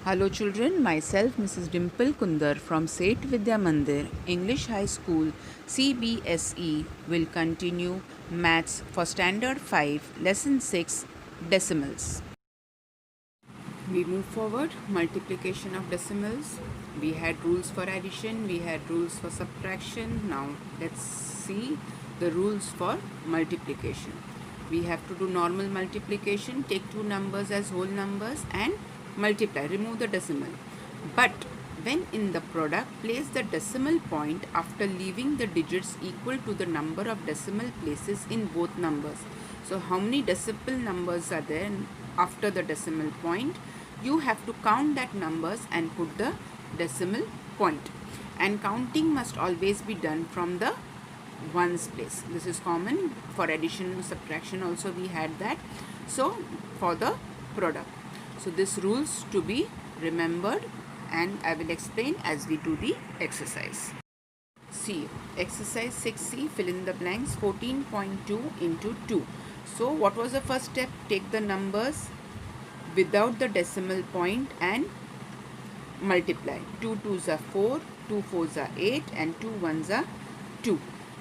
Hello children, myself Mrs. Dimple Kundar from Seth Vidya Mandir, English High School, CBSE will continue Maths for Standard 5, Lesson 6, Decimals. We move forward, multiplication of decimals. We had rules for addition, we had rules for subtraction. Now let's see the rules for multiplication. We have to do normal multiplication, take two numbers as whole numbers and multiply, remove the decimal. But when in the product, place the decimal point after leaving the digits equal to the number of decimal places in both numbers. So how many decimal numbers are there after the decimal point? You have to count that numbers and put the decimal point. And counting must always be done from the ones place. This is common for addition and subtraction also we had that. So for the product. So this rules to be remembered and I will explain as we do the exercise. See, exercise 6C, fill in the blanks, 14.2 into 2. So what was the first step? Take the numbers without the decimal point and multiply. 2 2s are 4, 2 4s are 8 and 2 1s are 2.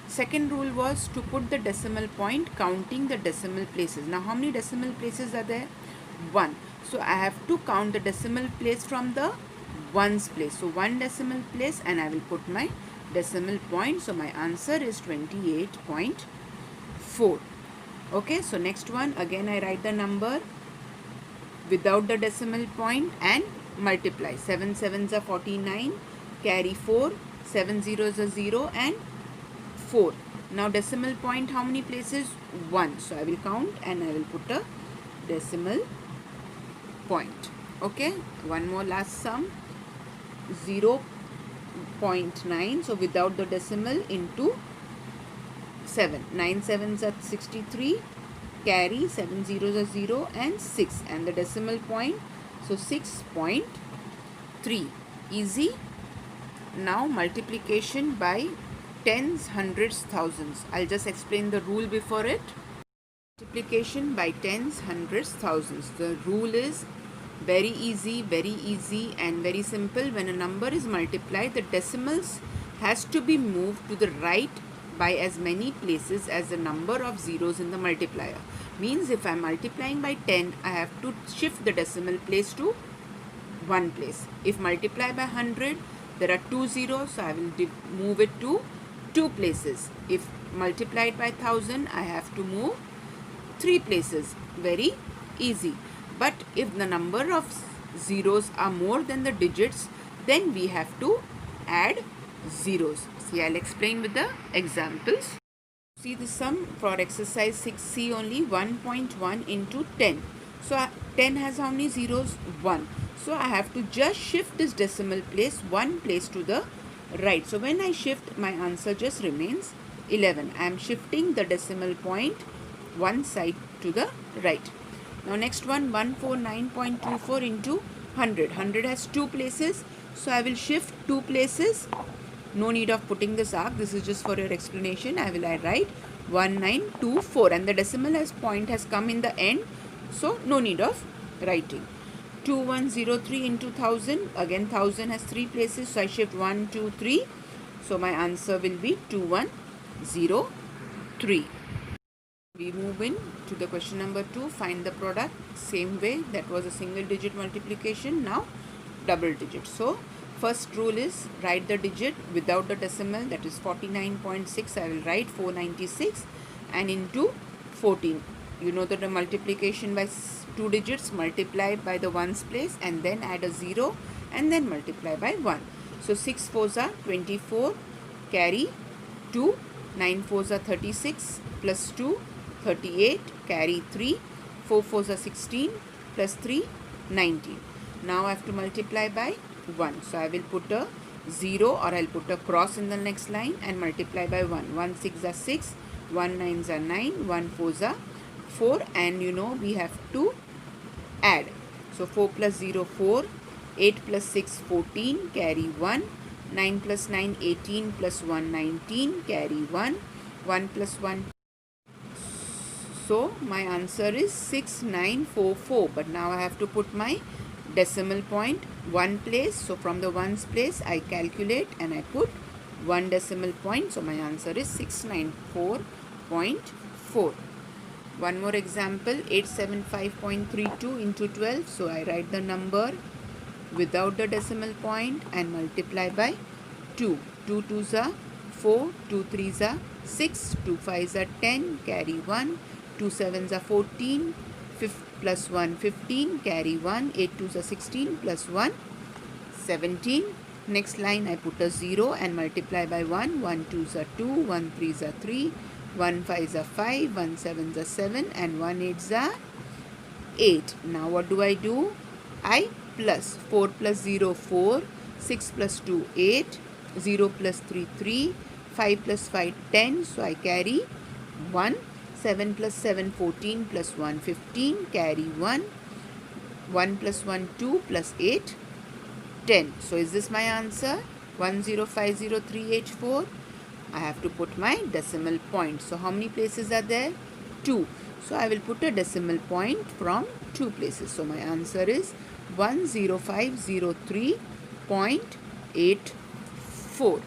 Second rule was to put the decimal point counting the decimal places. Now how many decimal places are there? 1. So I have to count the decimal place from the ones place. So 1 decimal place and I will put my decimal point. So my answer is 28.4. Okay, so next one, again I write the number without the decimal point and multiply. 7 7s are 49, carry 4, 7 zeros are 0 and 4. Now decimal point how many places? 1. So I will count and I will put a decimal point. Okay, one more last sum, 0.9. So without the decimal into 7. 9 7s are 63, carry 7 zeros are 0 and 6 and the decimal point, so 6.3. Easy. Now multiplication by tens, hundreds, thousands. I'll just explain the rule before it. Multiplication by tens, hundreds, thousands. The rule is very easy and very simple. When a number is multiplied, the decimals has to be moved to the right by as many places as the number of zeros in the multiplier. Means if I am multiplying by 10, I have to shift the decimal place to one place. If multiply by 100, there are 2 zeros, so I will move it to 2 places. If multiplied by 1000, I have to move 3 places. Very easy. But if the number of zeros are more than the digits, then we have to add zeros. See, I'll explain with the examples. See the sum for exercise 6C only, 1.1 into 10. So 10 has how many zeros? 1. So I have to just shift this decimal place one place to the right. So when I shift, my answer just remains 11. I am shifting the decimal point one side to the right. Now next one, 149.24 into 100. 100 has 2 places. So I will shift 2 places. No need of putting this arc. This is just for your explanation. I write 1924 and the decimal as point has come in the end. So no need of writing. 2103 into 1000. Again 1000 has 3 places. So I shift 1, 2, 3. So my answer will be 2103. We move in to the question number 2. Find the product. Same way, that was a single digit multiplication. Now double digit. So first rule is write the digit without the decimal, that is 49.6. I will write 496 and into 14. You know that the multiplication by 2 digits, multiply by the ones place and then add a 0 and then multiply by 1. So 6 4s are 24, carry 2, 9 4s are 36 plus 2, 38, carry 3, 4 4s are 16 plus 3, 19. Now I have to multiply by 1. So I will put a 0 or I'll put a cross in the next line and multiply by 1. 1 6 are 6, 1 9s are 9, 1 4s are 4 and you know we have to add. So 4 plus 0 4, 8 plus 6 14, carry 1, 9 plus 9 18 plus 1 19, carry 1, 1 plus 1. So my answer is 6944. But now I have to put my decimal point, one place. So from the ones place I calculate and I put one decimal point. So my answer is 694.4. One more example, 875.32 into 12. So I write the number without the decimal point and multiply by 2. 2 2s are 4, 2 3s are 6, 2 5s are 10, carry 1, 2 7s are 14, plus 1 15, carry 1, 8 2s are 16, plus 1 17. Next line I put a 0 and multiply by 1, 1 2s are 2, 1 3s are 3, 1 5s are 5, 1 7s are 7 and 1 8s are 8. Now what do? I plus 4 plus 0 4, 6 plus 2 8, 0 plus 3 3, 5 plus 5 10. So I carry 1, 7 plus 7 14, plus 1 15, carry 1, 1 plus 1 2, plus 8 10. So is this my answer? 1050384. I have to put my decimal point. So how many places are there? 2. So I will put a decimal point from 2 places. So my answer is 10503.84.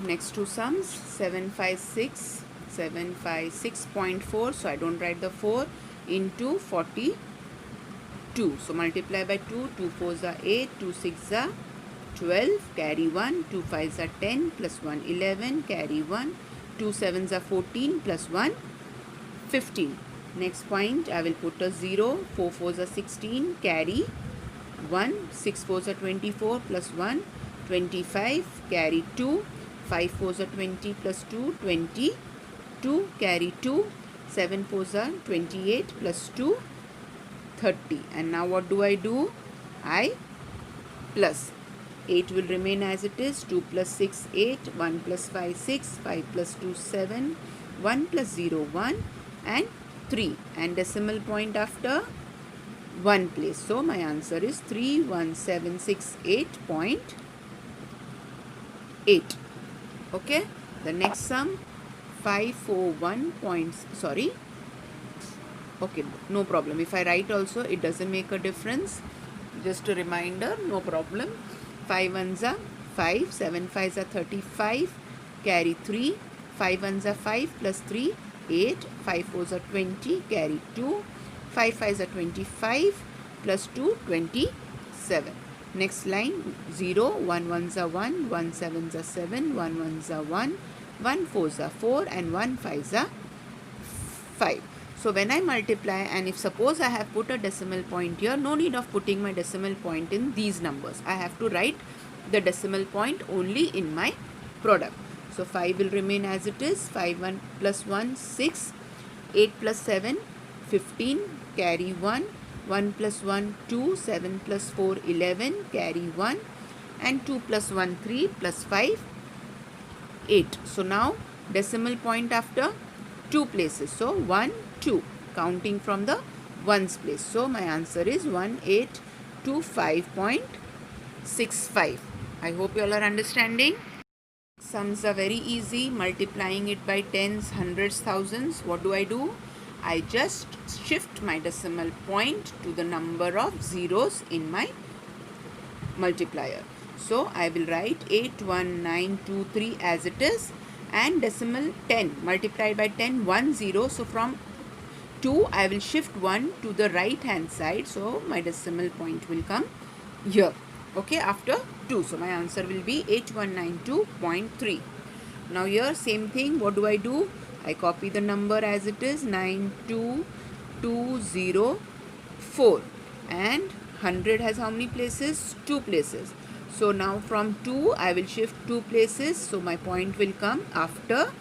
Next two sums, 756.4. So I don't write the 4 into 42. So multiply by 2. 2 4s are 8, 2 6s are 12, carry 1, 2 5s are 10, plus 1 11, carry 1, 2 7s are 14, plus 1 15. Next point I will put a 0, 4 4s are 16, carry 1, 6 4s are 24, plus 1 25, carry 2, 5 4s are 20, plus 2 22, carry 2, 7 4s are 28, plus 2 30. And now what do? I plus 8 will remain as it is, 2 plus 6 8, 1 plus 5 6, 5 plus 2 7, 1 plus 0 1 and 3 and decimal point after 1 place. So my answer is 31768.8. Okay, the next sum 541 points, sorry, okay, no problem. If I write also, it doesn't make a difference. Just a reminder, no problem. 5 ones are 5, 7 5s are 35, carry 3, 5 ones are 5 plus 3, 8, 5 4s are 20, carry 2, 5 5s are 25, plus 2, 27. Next line, 0, 1 1s are 1, 1 7s are 7, 1 1s are 1, 1 4s are 4 and 1 5s are 5. So when I multiply, and if suppose I have put a decimal point here, no need of putting my decimal point in these numbers. I have to write the decimal point only in my product. So 5 will remain as it is, 5 1 plus 1 6, 8 plus 7 15, carry 1, 1 plus 1 2, 7 plus 4 11, carry 1 and 2 plus 1 3, plus 5 8. So now decimal point after 2 places. So 1 2, counting from the ones place. So my answer is 1825.65. I hope you all are understanding. Sums are very easy. Multiplying it by tens, hundreds, thousands. What do? I just shift my decimal point to the number of zeros in my multiplier. So I will write 81923 as it is, and decimal 10 multiplied by 10 1 0. So from 2 I will shift 1 to the right hand side. So my decimal point will come here. Okay, after 2. So my answer will be 8192.3. Now here same thing. What do? I copy the number as it is, 92204, and 100 has how many places? 2 places. So now from 2 I will shift 2 places. So my point will come after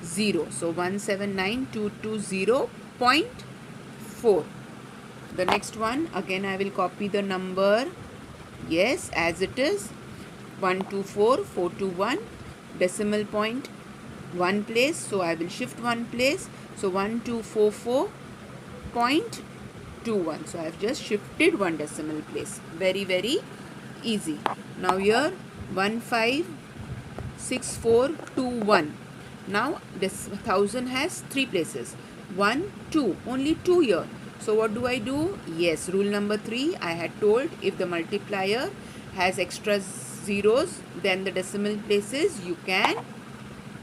0. So 179220.4. The next one, again I will copy the number, yes, as it is, 124421, decimal point 1 place. So I will shift 1 place. So 1244.21. So I have just shifted 1 decimal place. Very, very easy. Now here 156421. Now this 1000 has 3 places. 1 2, only 2 here. So what do I do? Yes, rule number 3, I had told if the multiplier has extra zeros than the decimal places, you can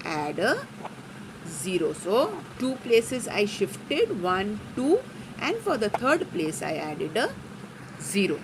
add a 0. So 2 places I shifted, 1, 2, and for the third place I added a 0.